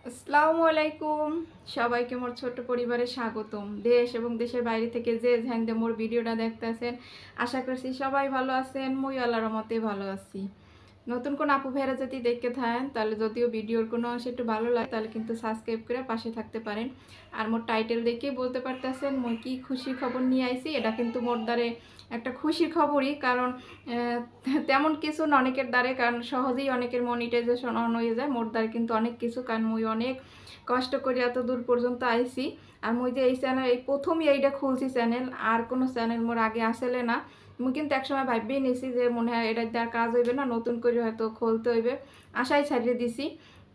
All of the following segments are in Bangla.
আসসালামু আলাইকুম। সবাইকে মোর ছোট্ট পরিবারে স্বাগতম। দেশ এবং দেশের বাইরে থেকে যে ঝ্যাংদে মোর ভিডিওটা দেখতেছেন, আশা করছি সবাই ভালো আছেন। মুই আল্লাহর রহমতে ভালো আছি। নতুন কোন আপু ভাইরা যদি দেখতে থাকেন, তাহলে যদিও ভিডিওর কোনো অংশ একটু ভালো লাগে, তাহলে কিন্তু সাবস্ক্রাইব করে পাশে থাকতে পারেন। আর মোর টাইটেল দেখেই বলতে পারতেছেন মই কি খুশির খবর নিয়ে আইছি। এটা কিন্তু মোর দ্বারে একটা খুশির খবরই, কারণ তেমন কিছু না অনেকের দ্বারে, কারণ সহজেই অনেকের মনিটাইজেশন অন হয়ে যায়। মোর দ্বারে কিন্তু অনেক কিছু, কারণ মুই অনেক কষ্ট করে এত দূর পর্যন্ত আইছি। আর মুই যে এই চ্যানেল এই প্রথমই এইটা খুলছি চ্যানেল, আর কোনো চ্যানেল মোর আগে আসলে না। মুই কিন্তু একসময় ভাববেই নিছি যে মনে হয় এটা দেওয়ার কাজ হইবে না, নতুন করে হয়তো খুলতে হইবে, আশাই ছাড়িয়ে দিছি।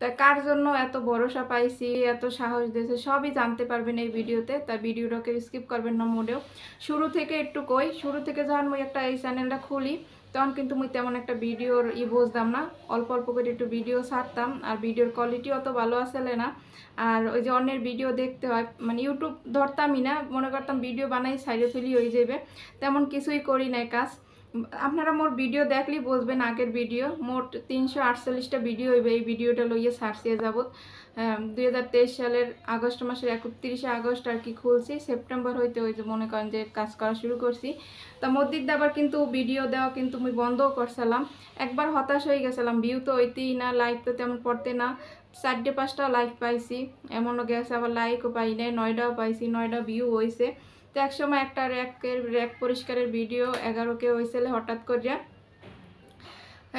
তা কার জন্য এত ভরসা পাইছি, এত সাহস দিয়েছে, সবই জানতে পারবেন এই ভিডিওতে। তাই ভিডিওটাকে স্কিপ করবেন না মোটেও। শুরু থেকে একটু কই, শুরু থেকে যখন মুই একটা এই চ্যানেলটা খুলি, তখন কিন্তু মুই তেমন একটা ভিডিওর বুঝতাম না। অল্প অল্প করে একটু ভিডিও ছাড়তাম, আর ভিডিওর কোয়ালিটি অত ভালো আসলে না। আর ওই যে অন্যের ভিডিও দেখতে হয়, মানে ইউটিউব ধরতামই না, মনে করতাম ভিডিও বানাই সাইডে ফেলি হয়ে যাবে, তেমন কিছুই করি নাই কাজ। আপনারা মোর ভিডিও দেখলেই বুঝবেন, আগের ভিডিও মোট 348টা ভিডিও হইবে এই ভিডিওটা লইয়ে সার্চিয়ে যাবত। 2023 সালের আগস্ট মাসের 31শে আগস্ট আর কি খুলছি, সেপ্টেম্বর হইতে ওই যে মনে করেন যে কাজ করা শুরু করছি। তা মধ্যে আবার কিন্তু ভিডিও দেওয়া কিন্তু আমি বন্ধও করছিলাম। একবার হতাশ হয়ে গেছিলাম, ভিউ তো হইতেই না, লাইক তো তেমন পড়তে না। 4-5টা লাইক পাইছি, এমনও গেছে আবার লাইকও পাই নাই, 9টাও পাইছি, 9টা ভিউ হয়েছে। তো একসময় একটা র্যাক পরিষ্কারের ভিডিও 11কে হয়েছিল হঠাৎ করিয়া।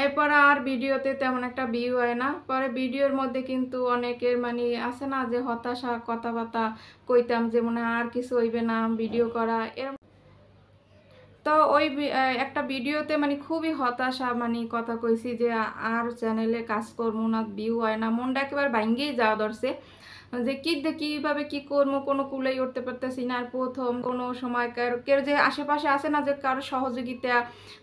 এরপর আর ভিডিওতে তেমন একটা ভিউ হয় না। পরে ভিডিওর মধ্যে কিন্তু অনেকের মানে আছে না যে হতাশা কথাবার্তা কইতাম যে মনে হয় আর কিছু হইবে না ভিডিও করা এরকম। তো ওই একটা ভিডিওতে মানে খুবই হতাশা মানে কথা কইছি যে আর চ্যানেলে কাজ করবো না, ভিউ হয় না, মনটা একেবারে ভাঙ্গেই যাওয়া ধরছে। যে কীভাবে কি করবো, কোনো কুলেই উঠতে পারতেছি না। আর প্রথম কোনো সময় কেউ যে আশেপাশে আসে না যে কারো সহযোগিতা,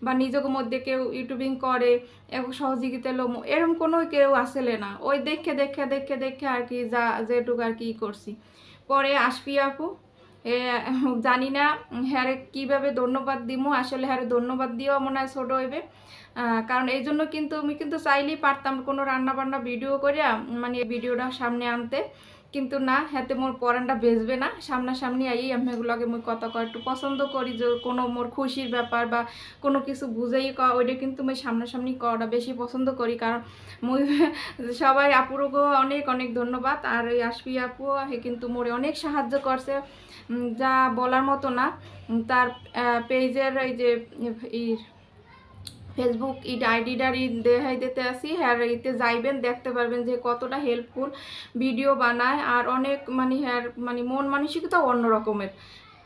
বা নিজের মধ্যে কেউ ইউটিউবিং করে এবং সহযোগিতা লোম, এরকম কোনো কেউ আসলে না। ওই দেখে দেখে দেখে দেখে আর কি যা যেটুকু আর কি করছি। পরে আসবি আপু, জানি না হ্যাঁ কীভাবে ধন্যবাদ দিমু, আসলে হ্যাঁ ধন্যবাদ দিয়েও মনে হয় ছোটো হইবে। কারণ এই জন্য কিন্তু আমি কিন্তু চাইলেই পারতাম কোনো রান্না বান্না ভিডিও করিয়া মানে ভিডিওটা সামনে আনতে, কিন্তু না, হাতে মোর পরানটা বেচবে না। সামনাসামনি আই আমি এগুলোকে মুই কথা কয় একটু পছন্দ করি, যে কোনো মোর খুশির ব্যাপার বা কোনো কিছু বুঝেই ওইটা কিন্তু মুই সামনাসামনি করাটা বেশি পছন্দ করি। কারণ মুই সবাই আপুরগো অনেক অনেক ধন্যবাদ। আর এই আসবি আপু হে কিন্তু মোরে অনেক সাহায্য করছে, যা বলার মতো না। তার পেজের এই যে ফেসবুক আইডিটার দেখাই দিতে আসি, হ্যাঁ ইতে যাইবেন, দেখতে পারবেন যে কতটা হেল্পফুল ভিডিও বানায়। আর অনেক মানে হ্যাঁ মানে মন মানসিকতা অন্য রকমের।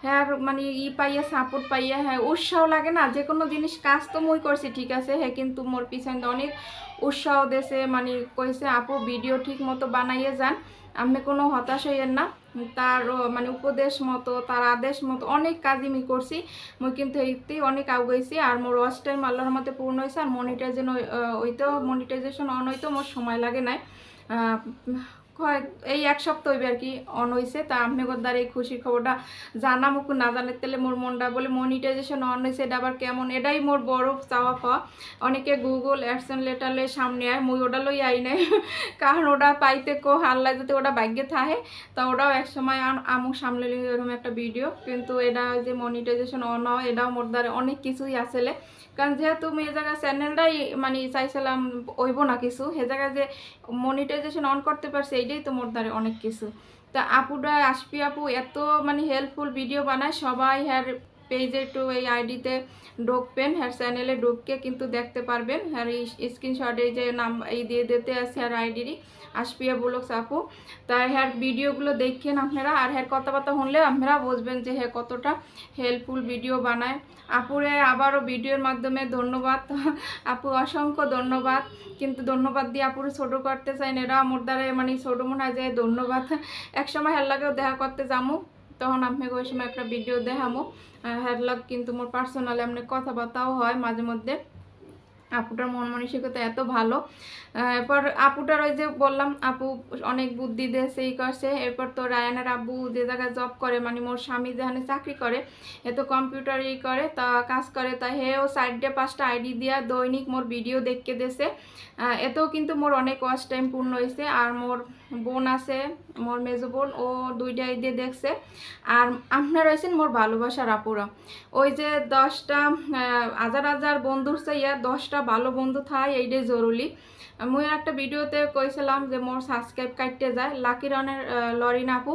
হ্যাঁ মানে পাইয়া সাপোর্ট পাইয়া, হ্যাঁ উৎসাহ লাগে না যে কোনো জিনিস। কাজ তো মই করছি ঠিক আছে, হ্যাঁ কিন্তু মোর পিছনে অনেক উৎসাহ দেশে, মানে কইছে আপু ভিডিও ঠিক মতো বানাইয়ে যান, আপনি কোনো হতাশ হইয়েন না। তার মানে উপদেশ মতো, তার আদেশ মতো অনেক কাজই আমি করছি। মুই কিন্তু এইতেই অনেক আগাইছি। আর মোর ওয়াচ টাইম আল্লাহর মতে পূর্ণ হয়েছে। আর মনিটাইজেশন অন হইতেও মোর সময় লাগে নাই, এই 1 সপ্তাহ হইবে আর কি অন হয়েছে। তা আপনাদের দ্বারা এই খুশির খবরটা জানা মুখ না জানার তেলে মোর মনটা বলে মনিটাইজেশন অন হয়েছে, এটা আবার কেমন, এটাই মোর বড় চাওয়া পাওয়া। অনেকে গুগল অ্যাডসেন্স লেটারলে সামনে আয়, মুই ওটা লই আই নাই কারণ ওটা পাইতে আল্লাহ যদি ওটা ভাগ্যে থাকে, তা ওটাও একসময় আমু সামলে এরকম একটা ভিডিও। কিন্তু এটা যে মনিটাইজেশন অন হয়, এটাও মোর দ্বারা অনেক কিছুই আসলে। কারণ যেহেতু আমি এ জায়গায় চ্যানেলটাই মানে চাইছিলাম ওইব না কিছু, সে জায়গায় যে মনিটাইজেশন অন করতে পারছে, এইটাই তো মোর দ্বারা অনেক কিছু। তা আপুরা আসবি আপু এত মানে হেল্পফুল ভিডিও বানায়, সবাই হ্যার পেজে একটু এই আইডিতে ঢুকবেন, হ্যার চ্যানেলে ঢুককে কিন্তু দেখতে পারবেন। হ্যার এই স্ক্রিনশটে যে নাম এই দিয়ে দিতে আছে আর আইডিরই আসপিয়া ব্লগস আপু। তাই হ্যার ভিডিওগুলো দেখেন আপনারা, আর হ্যার কথাবার্তা শুনলে আপনারা বুঝবেন যে হ্যাঁ কতটা হেল্পফুল ভিডিও বানায়। আপুরে আবারও ভিডিওর মাধ্যমে ধন্যবাদ আপু, অসংখ্য ধন্যবাদ। কিন্তু ধন্যবাদ দিয়ে আপুরে ছোটো করতে চাই না, এরা আমার দ্বারা মানে ছোটো মনে হয় যে ধন্যবাদ। একসময় হ্যার লাগেও দেখা করতে যামু, তখন আপনাকে ওই সময় একটা ভিডিও দেখামো। হ্যার লাগ কিন্তু মোর পার্সোনালি এমনি কথাবার্তাও হয় মাঝে মধ্যে। আপুটার মন মানসিকতা এত ভালো এরপর আপুটার ওই যে বললাম আপু অনেক বুদ্ধি দিয়ে সেই করছে। এরপর তো রায়ানের আব্বু যে জায়গায় জব করে মানে মোর স্বামী যেখানে চাকরি করে এ তো কম্পিউটারই করে তা কাজ করে, তা হেও সাইডে 5টা আইডি দিয়া দৈনিক মোর ভিডিও দেখতে দেছে। এতেও কিন্তু মোর অনেক ওয়াচ টাইম পূর্ণ হয়েছে। আর মোর বোন আছে, মোর মেজো বোন, ও 2টা দিয়ে দেখছে। আর আপনারা হয়েছেন মোর ভালোবাসার আপুরা। ওই যে 10টা হাজার হাজার বন্ধুর চাইয়া 10টা ভালো বন্ধু থাই এইটাই জরুরি। মুই একটা ভিডিওতে কইছিলাম যে মোর সাবস্ক্রাইব কাটতে যায় লাকি রানের লরিন আপু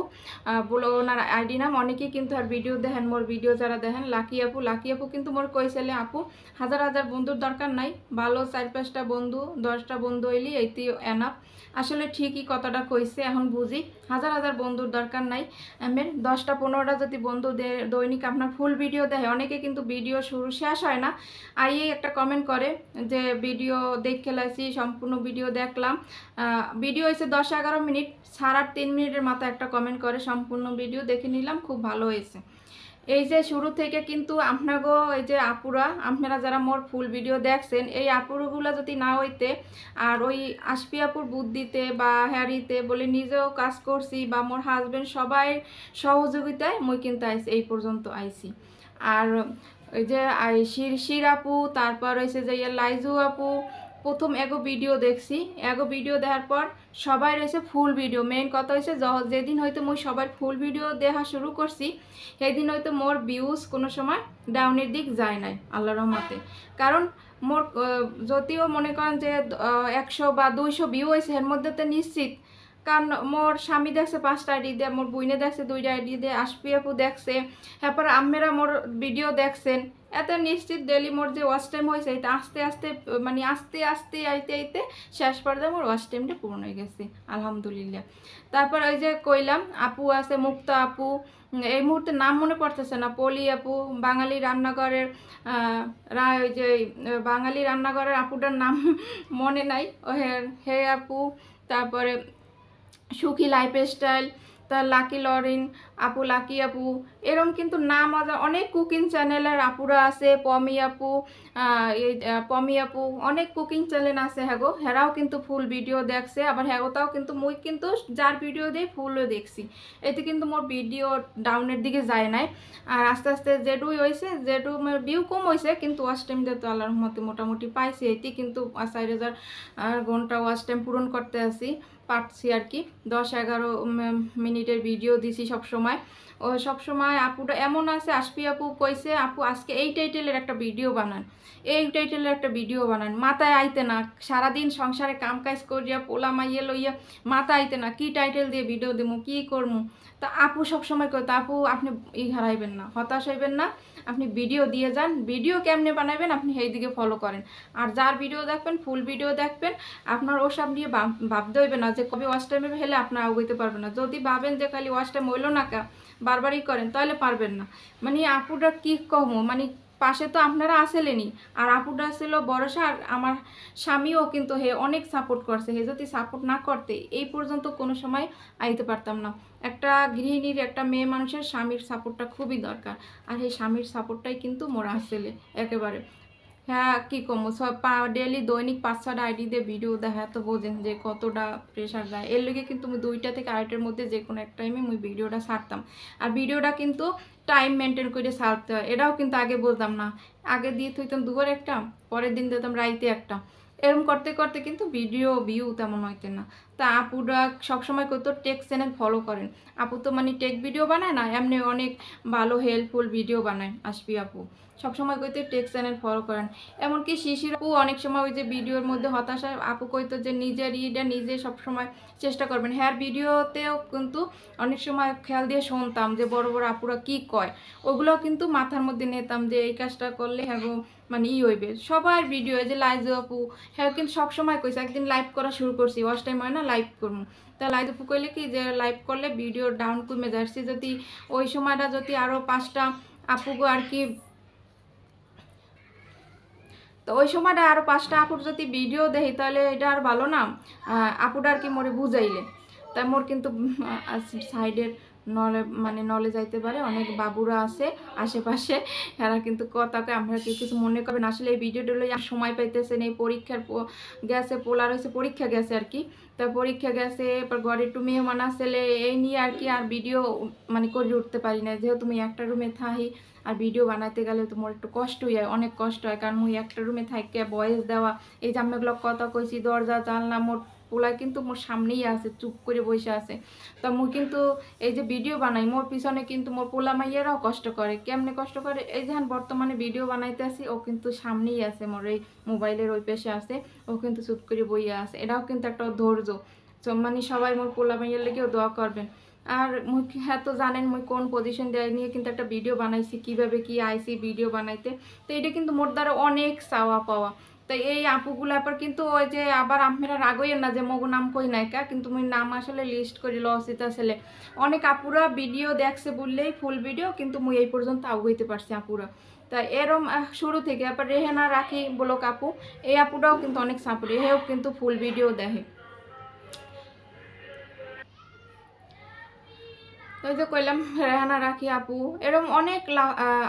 বলে ওনার আইডি নাম, অনেকেই কিন্তু আর ভিডিও দেখেন মোর ভিডিও যারা দেখেন লাকি আপু কিন্তু মোর কইছিলে আপু হাজার হাজার বন্ধুর দরকার নাই, ভালো 4-5টা বন্ধু 10টা বন্ধু হইলি এইটি এনাফ। আসলে ঠিকই কথাটা কইছে, এখন বুঝি হাজার হাজার বন্ধুর দরকার নাই। আমার 10টা-15টা যদি বন্ধু দৈনিক আপনার ফুল ভিডিও দেখে, অনেকে কিন্তু ভিডিও শুরু শেষ হয় না আইয়ে একটা কমেন্ট করে যে ভিডিও দেখে লাইছি সম্পূর্ণ ভিডিও দেখলাম, ভিডিও হয়েছে 10-11 মিনিট, সারা 3 মিনিটের মাথায় একটা কমেন্ট করে সম্পূর্ণ ভিডিও দেখে নিলাম খুব ভালো হয়েছে। এই যে শুরু থেকে কিন্তু আপনাগো এই যে আপুরা আপনারা যারা মোর ফুল ভিডিও দেখছেন এই আপুরগুলো যদি না হইতে আর ওই আশপি আপুর বুদ্ধিতে বা হ্যারিতে বলে নিজেও কাজ করছি বা মোর হাজবেন্ড সবাই সহযোগিতায় মুই কিন্তু আইছি এই পর্যন্ত আইছি। আর ওই যে শির আপু, তারপর হয়েছে যে লাইজু আপু, প্রথম এগো ভিডিও দেখছি, এগো ভিডিও দেখার পর সবাই রয়েছে ফুল ভিডিও। মেইন কথা হয়েছে যেদিন হয়তো মুই সবার ফুল ভিডিও দেখা শুরু করছি সেই দিন হয়তো মোর ভিউজ কোনো সময় ডাউনের দিক যায় নাই আল্লাহর রহমতে। কারণ মোর যদিও মনে করেন যে 100 বা 200 ভিউ হয়েছে এর মধ্যে তো নিশ্চিত, কারণ মোর স্বামী দেখছে 5টা আইডি দিয়ে, মোর বুইনে দেখছে 2টা আইডি দিয়ে, আশপি আপু দেখছে, তারপর আম্মেরা মোর ভিডিও দেখছেন, এত নিশ্চিত ডেলি মোর যে ওয়াচ টাইম হয়েছে এটা আস্তে আস্তে মানে আস্তে আস্তে আইতে আইতে শেষ পর্যায়ে মোর ওয়াচ টাইমটা পূর্ণ হয়ে গেছে আলহামদুলিল্লাহ। তারপর ওই যে কইলাম আপু আছে মুক্তা আপু, এই মুহূর্তে নাম মনে পড়তেছে না, পলি আপু, বাঙালি রান্নাঘরের ওই যে বাঙালি রান্নাঘরের আপুটার নাম মনে নাই, ও হে আপু, তারপরে সুখী লাইফস্টাইল, তার লাকি লরিন আপু, লাকি আপু, এরম কিন্তু নাম অনেক কুকিং চ্যানেলের আপুরা আছে, পমি আপু, পমি আপু, অনেক কুকিং চ্যানেল আছে হ্যাগো, হেরাও কিন্তু ফুল ভিডিও দেখছে। আবার হ্যাগোটাও কিন্তু মুই কিন্তু যার ভিডিও দিয়ে ফুলও দেখছি, এতে কিন্তু মোর ভিডিও ডাউনের দিকে যায় নাই। আর আস্তে আস্তে যেটুই হয়েছে যেটু ভিউ কম হয়েছে কিন্তু ওয়াচ টাইম দিয়ে তো আল্লাহর রহমতে মোটামুটি পাইছি, এটি কিন্তু 4,000 ঘন্টা ওয়াচ টাইম পূরণ করতে আসি পারছি আর কি। 10-11 মিনিটের ভিডিও দিছি সবসময়। ও সবসময় আপুটা এমন আছে, আশপি আপু কইছে আপু আজকে এই টাইটেলের একটা ভিডিও বানান, এই টাইটেলের একটা ভিডিও বানান, মাথায় আইতে না, সারাদিন সংসারে কাম কাজ করিয়া পোলা মাইয়ে লইয়া মাথা আইতে না, কি টাইটেল দিয়ে ভিডিও দেবো, কি করবো। তা আপু সবসময় কইতো আপু আপনি হারাইবেন না, হতাশ হইবেন না, আপনি ভিডিও দিয়ে যান, ভিডিও কেমনে বানাবেন আপনি সেই দিকে ফলো করেন। আর যার ভিডিও দেখবেন ফুল ভিডিও দেখবেন, আপনার ওসব নিয়ে ভাবতে হইবে না যে কবে ওয়াচ টাইমে হেলে আপনার আগাইতে পারবেন না। যদি ভাবেন যে খালি ওয়াচ টাইম হইলো না কা বারবারই করেন তাহলে পারবেন না। মানে আপুটা কি কমো, মানে পাশে তো আপনারা আসলেনি, আর আপুটা ছিল ভরসা। আর আমার স্বামীও কিন্তু হে অনেক সাপোর্ট করছে, হে যদি সাপোর্ট না করতে এই পর্যন্ত কোনো সময় আইতে পারতাম না। একটা গৃহিণীর একটা মেয়ে মানুষের স্বামীর সাপোর্টটা খুবই দরকার, আর এই স্বামীর সাপোর্টটাই কিন্তু মোরা আসলে একেবারে। হ্যাঁ কি কমো সব ডেলি দৈনিক 5-6টা আইডি দিয়ে ভিডিও দেখা তো বোঝেন যে কতটা প্রেশার যায়। এর লেগে কিন্তু আমি 2টা থেকে 8টার মধ্যে যে কোনো এক টাইমে মুই ভিডিওটা ছাড়তাম। আর ভিডিওটা কিন্তু টাইম মেনটেন করে ছাড়তে হয়, এটাও কিন্তু আগে বুঝতাম না। আগে দিয়ে থইতাম দুপুরে একটা, পরের দিন দিতাম রাইতে একটা, এরকম করতে করতে কিন্তু ভিডিও ভিউ তেমন হইতে না। তা আপুরা সবসময় কত টেক চ্যানেল ফলো করেন, আপু তো মানে টেক ভিডিও বানায় না, এমনি অনেক ভালো হেল্পফুল ভিডিও বানায় আশপি আপু, সবসময় কইতে টেক চ্যানেল ফলো করেন। এমনকি শিশির আপু অনেক সময় ওই যে ভিডিওর মধ্যে হতাশায় আপু কইতো যে নিজের ইটা নিজে সবসময় চেষ্টা করবেন। হ্যাঁ ভিডিওতেও কিন্তু অনেক সময় খেয়াল দিয়ে শুনতাম যে বড় বড় আপুরা কি কয়, ওগুলোও কিন্তু মাথার মধ্যে নিতাম যে এই কাজটা করলে হ্যাঁ মানে হইবে। সবার ভিডিও যে লাইজু আপু হ্যাঁ কিন্তু সবসময় কইছে একদিন লাইভ করা শুরু করছি, ওয়াচ টাইম হয় না লাইভ করবো। তা লাইজু আপু কইলে কি যে লাইভ করলে ভিডিও ডাউন কমে যাচ্ছি, যদি ওই সময়টা যদি আরও 5টা আপুগো আর কি, তো ওই সময়টা আরও 5টা আপুর যদি ভিডিও দেখি তাহলে এটা আর ভালো না, আপুটা আর কি মোরে বুঝাইলে। তাই মোর কিন্তু সাইডের নলে মানে নলে যাইতে পারে। অনেক বাবুরা আছে আশেপাশে, এরা কিন্তু কথাকে আমরা কেউ কিছু মনে করবেন। আসলে এই ভিডিওটা সময় পাইতেছেন, এই পরীক্ষার গেছে, পোলার হয়েছে, পরীক্ষা গেছে আর কি। তা পরীক্ষা গেছে, এরপর ঘরে একটু মেহমান আসলে এই নিয়ে আর কি আর ভিডিও মানে করে উঠতে পারি না, যেহেতু তুমি একটা রুমে থাকি আর ভিডিও বানাইতে গেলে তোমার একটু কষ্টই হয়, অনেক কষ্ট হয়। কারণ মুই একটা রুমে থাকি ভয়েস দেওয়া, এই যে আমি এগুলো কথা কইছি, দরজা জানলা মোর পোলা কিন্তু মোর সামনেই আছে, চুপ করে বসে আছে। তা মুই কিন্তু এই যে ভিডিও বানাই, মোর পিছনে কিন্তু মোর পোলা মাইয়েরাও কষ্ট করে। কেমনে কষ্ট করে, এই যে বর্তমানে ভিডিও বানাইতে আসি, ও কিন্তু সামনেই আছে, মোর এই মোবাইলের ওই পেশে আছে, ও কিন্তু চুপ করে বইয়া আছে। এটাও কিন্তু একটা ধৈর্য। মানে সবাই মোর পোলা মাইয়ের লেগেও দোয়া করবেন। আর মুই হ্যাঁ তো জানেন মুই কোন পজিশন দেয় নিয়ে কিন্তু একটা ভিডিও বানাইছি, কিভাবে কি আইসি ভিডিও বানাইতে। তো এটা কিন্তু মোর দ্বারা অনেক চাওয়া পাওয়া। তো এই আপুগুলো আবার কিন্তু ওই যে আবার আপনারা রাগইয়েন না যে মগু নাম কই নাই কা, কিন্তু মুই নাম আসলে লিস্ট করি লসিত আসলে অনেক আপুরা ভিডিও দেখছে বললেই ফুল ভিডিও, কিন্তু মুই এই পর্যন্ত আগাইতে পারছি আপুরা। তা এরম শুরু থেকে আবার রেহেনা রাখি বলো আপু, এই আপুটাও কিন্তু অনেক সাপোর্ট, এও কিন্তু ফুল ভিডিও দেখে। ওই যে কইলাম রেহানা রাখি আপু, এরকম অনেক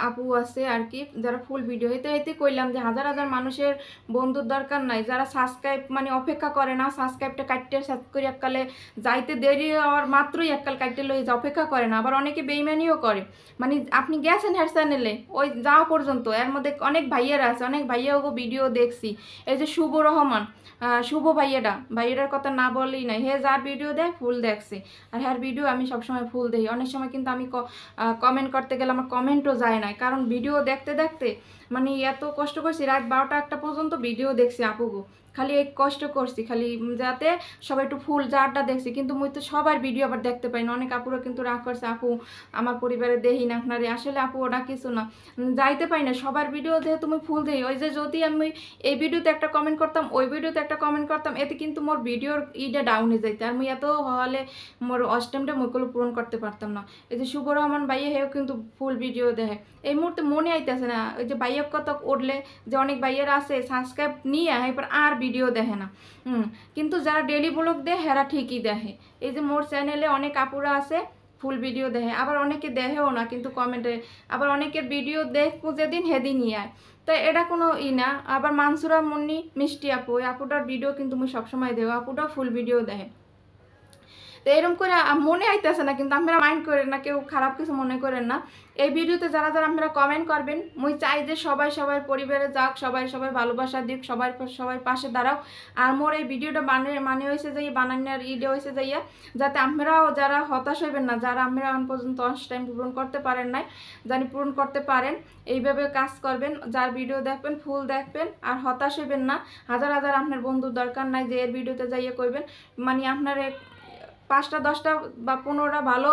আপু আছে আর কি যারা ফুল ভিডিও, এতে এতে কইলাম যে হাজার হাজার মানুষের বন্ধুর দরকার নাই, যারা সাবস্ক্রাইব মানে অপেক্ষা করে না, সাবস্ক্রাইবটা কাটতে সাত করে এককালে যাইতে দেরি হওয়ার মাত্রই এককাল কাটতে লই যে অপেক্ষা করে না। আবার অনেকে বেইমানিও করে, মানে আপনি গেছেন হেয়ার চ্যানেলে ওই যাওয়া পর্যন্ত, এর মধ্যে অনেক ভাইয়েরা আছে, অনেক ভাইয়া ওগো ভিডিও দেখছি। এই যে শুভ রহমান, শুভ ভাইয়েরার কথা না বললেই নাই, হে যার ভিডিও দেয় ফুল দেখছে, আর হ্যার ভিডিও আমি সবসময় ফুল দেখি। অনেক সময় কিন্তু আমি কমেন্ট করতে গেলে আমার কমেন্টও যায় না, কারণ ভিডিও দেখতে দেখতে মানে এত কষ্ট করছি, রাত 12টা 1টা পর্যন্ত ভিডিও দেখছি আপুগো, খালি এই কষ্ট করছি খালি যাতে সবাই একটু ফুল যারটা দেখছি। কিন্তু মুই তো সবার ভিডিও আবার দেখতে পাই না, অনেক আপুরা কিন্তু রাগ করছে, আপু আমার পরিবারে দেহি না আপনারে। আসলে আপু ওটা কিছু না, যাইতে পাই না সবার ভিডিও, যেহেতু মুই ফুল দেই, ওই যে যদি আমি এই ভিডিওতে একটা কমেন্ট করতাম, ওই ভিডিওতে একটা কমেন্ট করতাম, এতে কিন্তু মোর ভিডিওর ইটা ডাউনে যাইতে, আর মুই এত হলে মোর অস্টেমটা মুইগুলো পূরণ করতে পারতাম না। এই যে শুভ রহমান ভাইয়া, হেও কিন্তু ফুল ভিডিও দেখে। এই মুহূর্তে মনে আইতেছে না ওই যে ভাইয়ার কথা উঠলে যে অনেক ভাইয়ারা আছে সাবস্ক্রাইব নিয়ে এরপর আর ভিডিও দেখে না। কিন্তু যারা ডেলি ব্লগ দেয় হেরা ঠিকই দেখে। এই যে মোর চ্যানেলে অনেক আপুরা আছে ফুল ভিডিও দেখে, আবার অনেকে দেখেও না কিন্তু কমেন্টে, আবার অনেকের ভিডিও দেখবো যেদিন হেদিনই আয়। তো এটা কোনো না। আবার মানসুরা মুন্নি মিষ্টি আপু, ওই আপুটার ভিডিও কিন্তু আমি সবসময় দেবো, আপুটাও ফুল ভিডিও দেখে। তো এরকম করে মনে আইতেছে না, কিন্তু আপনারা মাইন্ড করেন না, কেউ খারাপ কিছু মনে করেন না। এই ভিডিওতে যারা যারা আপনারা কমেন্ট করবেন, মুই চাই যে সবাই সবার পরিবারে যাক, সবাই সবাই ভালোবাসা দিক, সবাই পাশে দাঁড়াও। আর মোর এই ভিডিওটা মানে হয়েছে যে বানানোর ইডে হয়েছে যাইয়া যাতে আপনারাও যারা হতাশ হইবেন না, যারা আপনারা এখন পর্যন্ত টাইম পূরণ করতে পারেন নাই, জানি পূরণ করতে পারেন। এইভাবে কাজ করবেন, যার ভিডিও দেখবেন ফুল দেখবেন, আর হতাশ হইবেন না। হাজার হাজার আপনার বন্ধুর দরকার নাই যে এর ভিডিওতে যাইয়া করবেন, মানে আপনার 5টা 10টা বা 15টা ভালো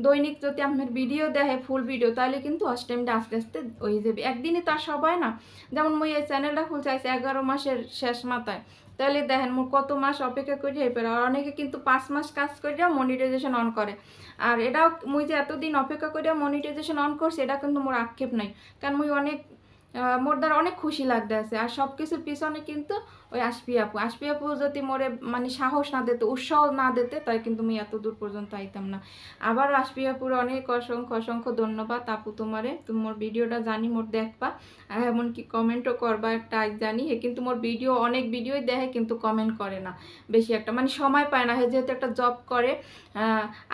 দৈনিক যদি আপনার ভিডিও দেখে ফুল ভিডিও, তাহলে কিন্তু অস্টেমটা আস্তে আস্তে হয়ে যাবে, একদিনই তার সবাই না। যেমন মুই এই চ্যানেলটা খুলতে চাইছি 11 মাসের শেষ মাথায়, তাহলে দেখেন মোর কত মাস অপেক্ষা করি এরপরে। আর অনেকে কিন্তু 5 মাস কাজ করিয়া মনিটাইজেশন অন করে, আর এটাও মুই যে এতদিন অপেক্ষা করিয়া মনিটাইজেশন অন করছি, এটা কিন্তু মোর আক্ষেপ নাই, কারণ মুই অনেক মোর দ্বারা অনেক খুশি লাগতে আছে। আর সব কিছুর পিছনে কিন্তু ওই আশপি আপু যদি মোরে মানে সাহস না দিতে, উৎসাহ না দিতে, তাই কিন্তু আমি এত দূর পর্যন্ত আইতাম না। আবার আশপি আপুর অনেক অসংখ্য অসংখ্য ধন্যবাদ আপু তোমারে, তুমি মোর ভিডিওটা জানি মোর দেখবা, আর এমনকি কমেন্টও করবা একটা জানি। হে কিন্তু মোর ভিডিও অনেক ভিডিওই দেখে কিন্তু কমেন্ট করে না বেশি একটা, মানে সময় পায় না, হে যেহেতু একটা জব করে।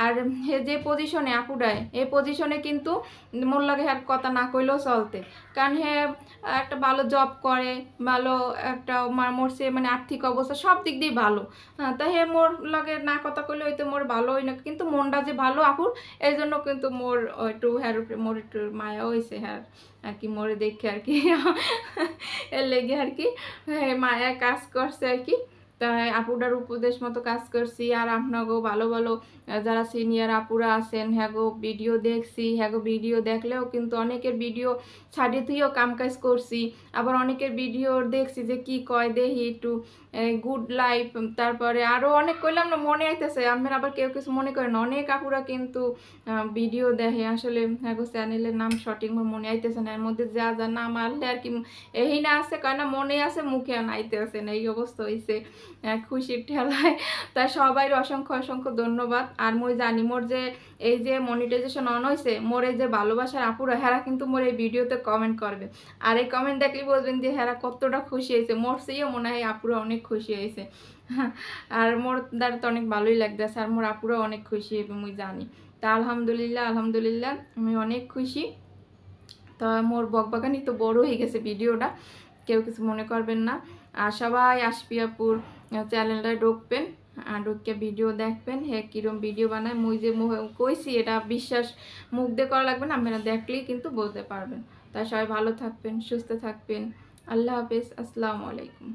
আর হে যে পজিশনে আপুডায়, এই পজিশনে কিন্তু মোর লাগে আর কথা না কইলেও চলতে, কারণ হে একটা ভালো জব করে, ভালো একটা মোরসে মানে আর্থিক অবস্থা সব দিক দিয়ে ভালো। তা হে মোর লাগে না কথা কইলে হয়তো মোর ভালো হয় না, কিন্তু মনটা যে ভালো আপুর, এই জন্য কিন্তু মোর একটু হ্যার উপরে মোর একটু মায়া হয়েছে, হ্যাঁ আর কি মোরে দেখে আর কি এর লেগে আর কি মায়া কাজ করছে আর কি। তাই আপুটার উপদেশ মতো কাজ করছি। আর আপনাকেও ভালো ভালো যারা সিনিয়র আপুরা আছেন, হ্যাগো ভিডিও দেখছি, হ্যাগো ভিডিও দেখলেও কিন্তু অনেকের ভিডিও ছাড়িয়ে তুইও কাম কাজ করছি, আবার অনেকের ভিডিও দেখছি যে কি কয় দেহি একটু গুড লাইফ, তারপরে আরও অনেক কইলাম না মনে আইতেছে, আপনার আবার কেউ কিছু মনে করেন, অনেক আপুরা কিন্তু ভিডিও দেখে। আসলে হ্যাগো চ্যানেলের নাম সঠিক মনে আইতেছে না, এর মধ্যে যা যা নাম আনলে আর কি এই না আছে কয় না মনে আছে মুখে আনাইতে আছে না, এই অবস্থা হয়েছে। খুশির ঠেলায়। তাই সবাই অসংখ্য অসংখ্য ধন্যবাদ। আর মই জানি মোর যে এই যে মনিটাইজেশন অন হয়েছে, মোর এই যে ভালোবাসার আপুরা হেরা কিন্তু মোর এই ভিডিওতে কমেন্ট করবে, আর এই কমেন্ট দেখলে বলবেন যে হেরা কতটা খুশি হয়েছে। মোর চেয়েও মনে হয় আপুরা অনেক খুশি হয়েছে। আর মোর দ্বারা তো অনেক ভালোই লাগতেছে, আর মোর আপুরা অনেক খুশি হবে মুই জানি। তা আলহামদুলিল্লাহ আলহামদুলিল্লাহ আমি অনেক খুশি। তা মোর বকবাগানি তো বড় হয়ে গেছে ভিডিওটা, কেউ কিছু মনে করবেন না। আর সবাই আশপিয়াপুর চ্যানেলটা ঢুকবেন, ঢুকে ভিডিও দেখবেন হে কিরম ভিডিও বানায়। মুই যে কইছি এটা বিশ্বাস মুখ দিয়ে করা লাগবে না, আপনারা দেখলেই কিন্তু বলতে পারবেন। তাই সবাই ভালো থাকবেন, সুস্থ থাকবেন। আল্লাহ হাফেজ, আসসালামু আলাইকুম।